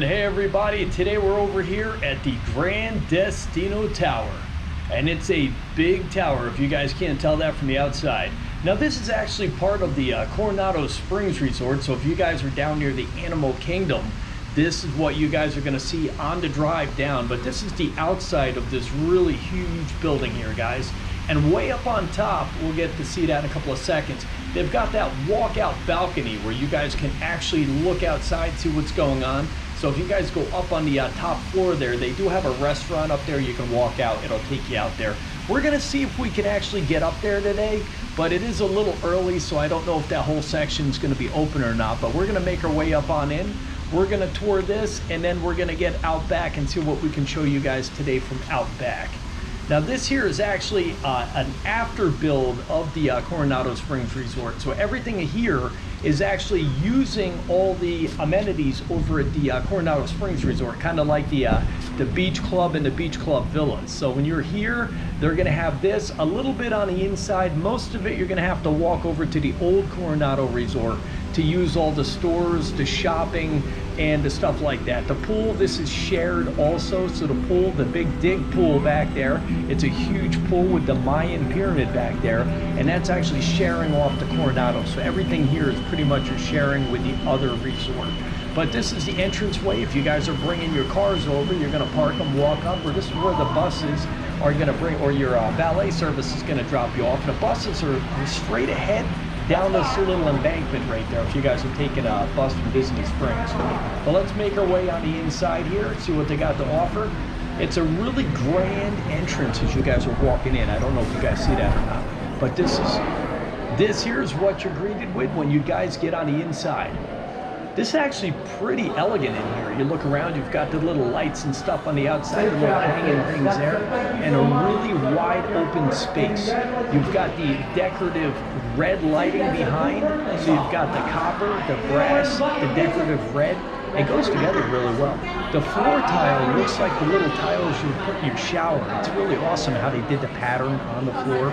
Hey everybody, today we're over here at the Gran Destino Tower, and it's a big tower if you guys can't tell that from the outside. Now this is actually part of the Coronado Springs Resort, so if you guys are down near the Animal Kingdom, this is what you guys are going to see on the drive down. But this is the outside of this really huge building here, guys. And way up on top, we'll get to see that in a couple of seconds, they've got that walkout balcony where you guys can actually look outside, see what's going on. So if you guys go up on the top floor there, they do have a restaurant up there. You can walk out, it'll take you out there. We're gonna see if we can actually get up there today, but it is a little early, so I don't know if that whole section is gonna be open or not, but we're gonna make our way up on in. We're gonna tour this, and then we're gonna get out back and see what we can show you guys today from out back. Now this here is actually an after build of the Coronado Springs Resort. So everything here is actually using all the amenities over at the Coronado Springs Resort, kind of like the beach club and the beach club villas. So when you're here, they're gonna have this a little bit on the inside. Most of it you're gonna have to walk over to the old Coronado Resort to use all the stores, the shopping, and the stuff like that. The pool, this is shared also. So the pool, the big dig pool back there, it's a huge pool with the Mayan pyramid back there, and that's actually sharing off the Coronado. So everything here is pretty much you're sharing with the other resort. But this is the entranceway. If you guys are bringing your cars over, you're gonna park them, walk up, or this is where the buses are gonna bring, or your valet service is gonna drop you off. The buses are straight ahead down this little embankment right there if you guys are taking a bus from Disney Springs. But let's make our way on the inside here, see what they got to offer. It's a really grand entrance as you guys are walking in. I don't know if you guys see that or not, but this here is what you're greeted with when you guys get on the inside. This is actually pretty elegant in here. You look around, you've got the little lights and stuff on the outside, the little hanging things there, and a really wide open space. You've got the decorative red lighting behind, so you've got the copper, the brass, the decorative red. It goes together really well. The floor tile looks like the little tiles you put in your shower. It's really awesome how they did the pattern on the floor.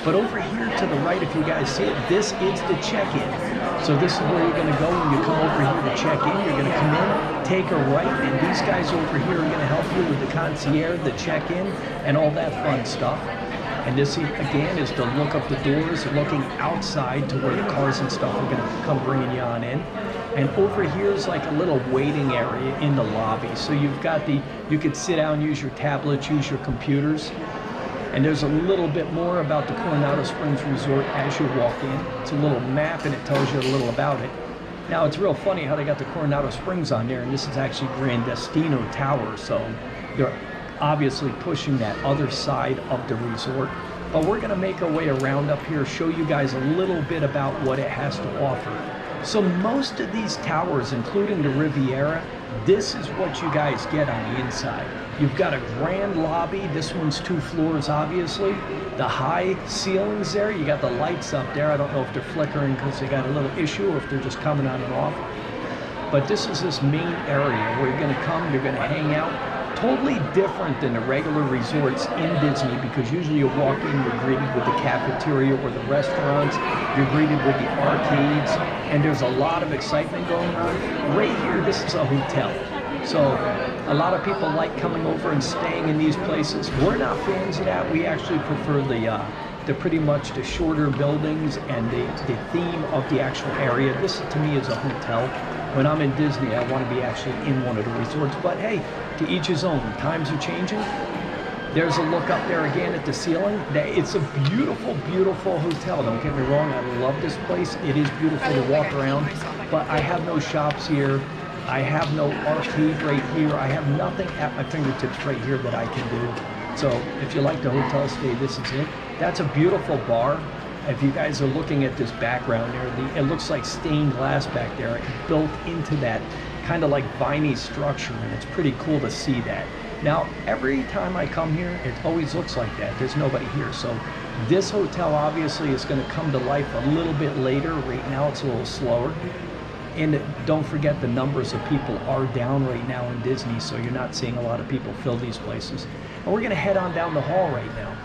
But over here to the right, if you guys see it, this is the check-in. So this is where you're gonna go when you come over here to check in. You're gonna come in, take a right, and these guys over here are gonna help you with the concierge, the check-in, and all that fun stuff. And this again is the look of the doors, looking outside to where the cars and stuff are gonna come bringing you on in. And over here is like a little waiting area in the lobby. So you've got you could sit down, use your tablets, use your computers. And there's a little bit more about the Coronado Springs Resort as you walk in. It's a little map and it tells you a little about it. Now it's real funny how they got the Coronado Springs on there, and this is actually Gran Destino Tower. So they're obviously pushing that other side of the resort. But we're gonna make our way around up here, show you guys a little bit about what it has to offer. So most of these towers, including the Riviera, this is what you guys get on the inside. You've got a grand lobby. This one's 2 floors, obviously. The high ceilings there, you got the lights up there. I don't know if they're flickering because they got a little issue or if they're just coming on and off. But this is this main area where you're gonna come, you're gonna hang out. Totally different than the regular resorts in Disney, because usually you walk in, you're greeted with the cafeteria or the restaurants, you're greeted with the arcades, and there's a lot of excitement going on. Right here, this is a hotel. So a lot of people like coming over and staying in these places. We're not fans of that. We actually prefer the pretty much the shorter buildings and the theme of the actual area. This to me is a hotel. When I'm in Disney, I want to be actually in one of the resorts, but hey, to each his own. Times are changing. There's a look up there again at the ceiling. It's a beautiful, beautiful hotel. Don't get me wrong, I love this place. It is beautiful to walk around, but I have no shops here. I have no arcade right here. I have nothing at my fingertips right here that I can do. So if you like the hotel stay, this is it. That's a beautiful bar. If you guys are looking at this background there, it looks like stained glass back there. It's built into that kind of like viney structure, and it's pretty cool to see that. Now, every time I come here, it always looks like that. There's nobody here. So this hotel obviously is going to come to life a little bit later. Right now it's a little slower. And don't forget, the numbers of people are down right now in Disney, so you're not seeing a lot of people fill these places. And we're going to head on down the hall right now.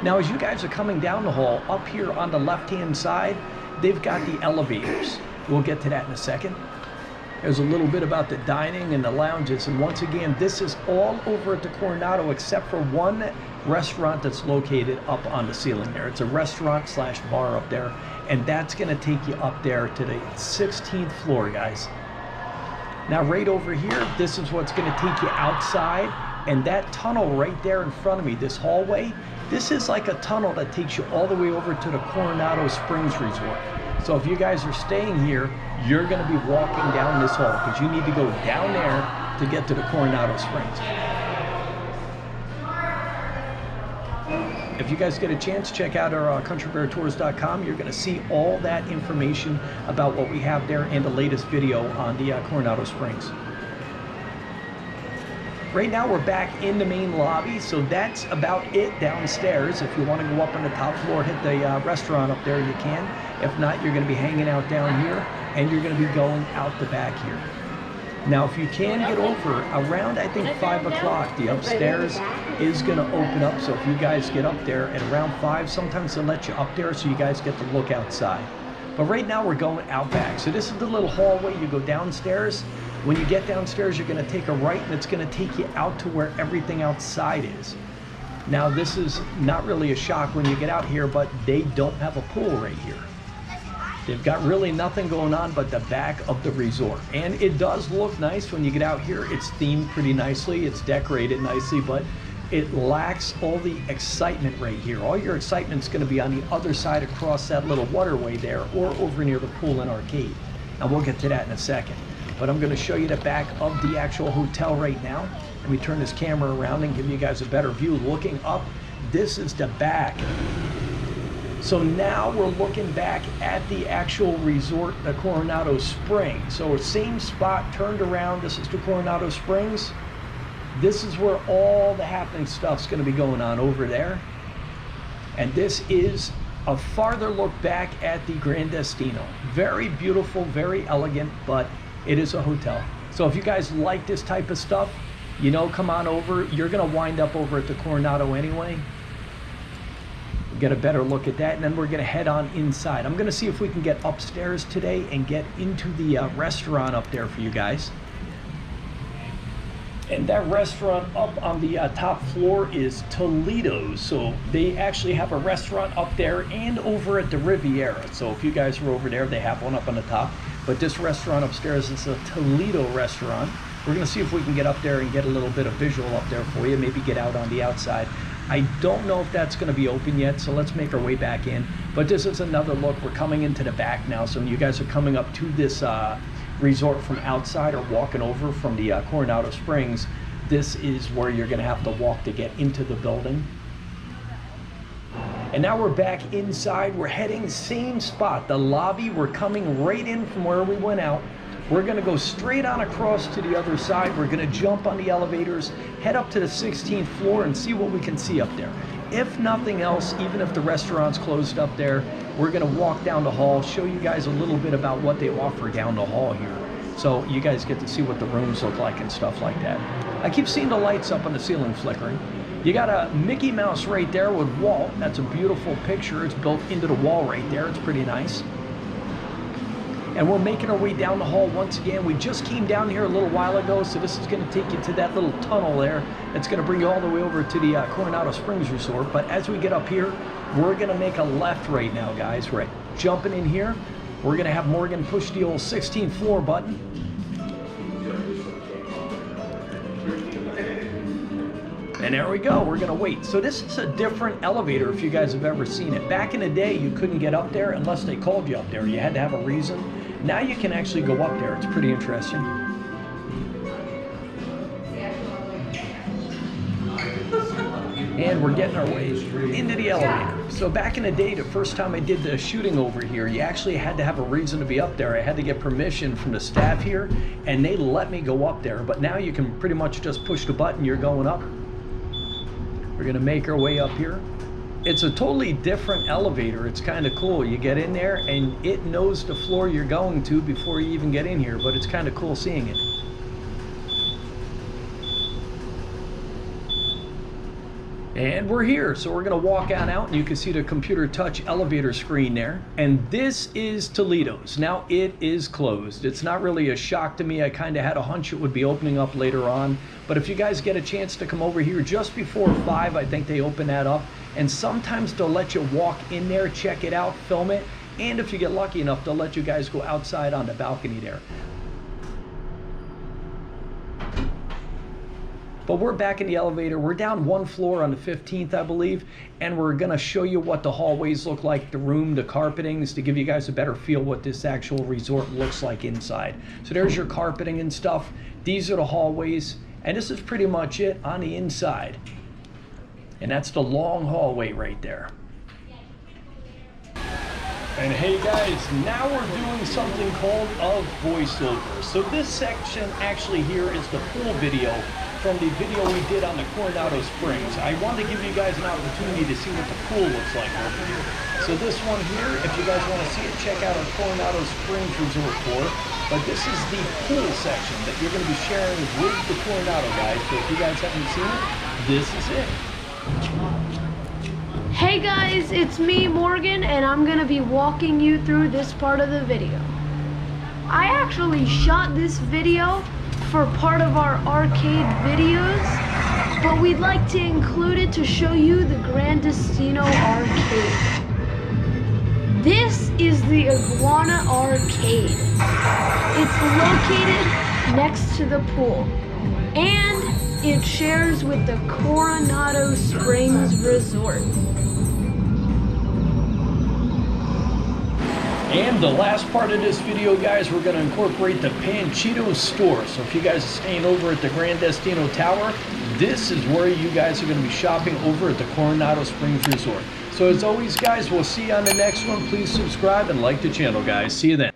Now, as you guys are coming down the hall, up here on the left-hand side, they've got the elevators. We'll get to that in a second. There's a little bit about the dining and the lounges. And once again, this is all over at the Coronado except for one restaurant that's located up on the ceiling there. It's a restaurant slash bar up there. And that's gonna take you up there to the 16th floor, guys. Now right over here, this is what's gonna take you outside. And that tunnel right there in front of me, this hallway, this is like a tunnel that takes you all the way over to the Coronado Springs Resort. So if you guys are staying here, you're gonna be walking down this hall because you need to go down there to get to the Coronado Springs. If you guys get a chance, check out our countrybeartours.com. You're gonna see all that information about what we have there and the latest video on the Coronado Springs. Right now we're back in the main lobby, so that's about it downstairs. If you want to go up on the top floor, hit the restaurant up there, you can. If not, you're going to be hanging out down here, and you're going to be going out the back here. Now, if you can get over around, I think 5 o'clock, the upstairs is going to open up. So if you guys get up there at around 5, sometimes they'll let you up there so you guys get to look outside. But right now we're going out back. So this is the little hallway. You go downstairs. When you get downstairs, you're going to take a right, and it's going to take you out to where everything outside is. Now, this is not really a shock when you get out here, but they don't have a pool right here. They've got really nothing going on but the back of the resort. And it does look nice when you get out here. It's themed pretty nicely. It's decorated nicely, but it lacks all the excitement right here. All your excitement's going to be on the other side across that little waterway there or over near the pool and arcade. And we'll get to that in a second. But I'm going to show you the back of the actual hotel right now. Let me turn this camera around and give you guys a better view. Looking up, this is the back. So now we're looking back at the actual resort, the Coronado Springs. So same spot, turned around. This is the Coronado Springs. This is where all the happening stuff's going to be going on over there. And this is a farther look back at the Gran Destino. Very beautiful, very elegant, but it is a hotel. So if you guys like this type of stuff, you know, come on over. You're gonna wind up over at the Coronado anyway. Get a better look at that, and then we're gonna head on inside. I'm gonna see if we can get upstairs today and get into the restaurant up there for you guys. And that restaurant up on the top floor is Toledo's. So they actually have a restaurant up there and over at the Riviera. So if you guys are over there, they have one up on the top. But this restaurant upstairs is a Toledo restaurant. We're gonna see if we can get up there and get a little bit of visual up there for you, maybe get out on the outside. I don't know if that's gonna be open yet, so let's make our way back in. But this is another look. We're coming into the back now, so when you guys are coming up to this resort from outside or walking over from the Coronado Springs, this is where you're gonna have to walk to get into the building. And now we're back inside. We're heading same spot, the lobby. We're coming right in from where we went out. We're gonna go straight on across to the other side. We're gonna jump on the elevators, head up to the 16th floor and see what we can see up there. If nothing else, even if the restaurant's closed up there, we're gonna walk down the hall, show you guys a little bit about what they offer down the hall here. So you guys get to see what the rooms look like and stuff like that. I keep seeing the lights up on the ceiling flickering. You got a Mickey Mouse right there with Walt. That's a beautiful picture. It's built into the wall right there. It's pretty nice. And we're making our way down the hall once again. We just came down here a little while ago, so this is going to take you to that little tunnel there. It's going to bring you all the way over to the Coronado Springs Resort. But as we get up here, we're going to make a left right now, guys. Right, jumping in here. We're going to have Morgan push the old 16th floor button. And there we go, we're gonna wait. So this is a different elevator if you guys have ever seen it. Back in the day, you couldn't get up there unless they called you up there. You had to have a reason. Now you can actually go up there. It's pretty interesting. And we're getting our way into the elevator. So back in the day, the first time I did the shooting over here, you actually had to have a reason to be up there. I had to get permission from the staff here, and they let me go up there. But now you can pretty much just push the button, you're going up. We're gonna make our way up here. It's a totally different elevator. It's kind of cool. You get in there and it knows the floor you're going to before you even get in here, but it's kind of cool seeing it. And we're here, so we're gonna walk on out and you can see the computer touch elevator screen there. And this is Toledo's. Now it is closed. It's not really a shock to me. I kind of had a hunch it would be opening up later on. But if you guys get a chance to come over here just before 5, I think they open that up. And sometimes they'll let you walk in there, check it out, film it. And if you get lucky enough, they'll let you guys go outside on the balcony there. But we're back in the elevator. We're down one floor on the 15th, I believe, and we're gonna show you what the hallways look like, the room, the carpetings, to give you guys a better feel what this actual resort looks like inside. So there's your carpeting and stuff. These are the hallways, and this is pretty much it on the inside. And that's the long hallway right there. And hey guys, now we're doing something called a voiceover. So this section actually here is the pool video from the video we did on the Coronado Springs. I wanted to give you guys an opportunity to see what the pool looks like over here. So this one here, if you guys want to see it, check out our Coronado Springs Resort tour. But this is the pool section that you're going to be sharing with the Coronado guys. So if you guys haven't seen it, this is it. Hey guys, it's me, Morgan, and I'm going to be walking you through this part of the video. I actually shot this video for part of our arcade videos, but we'd like to include it to show you the Gran Destino arcade. This is the Iguana arcade. It's located next to the pool, and it shares with the Coronado Springs Resort. And the last part of this video, guys, we're going to incorporate the Panchito store. So if you guys are staying over at the Gran Destino Tower, this is where you guys are going to be shopping over at the Coronado Springs Resort. So as always, guys, we'll see you on the next one. Please subscribe and like the channel, guys. See you then.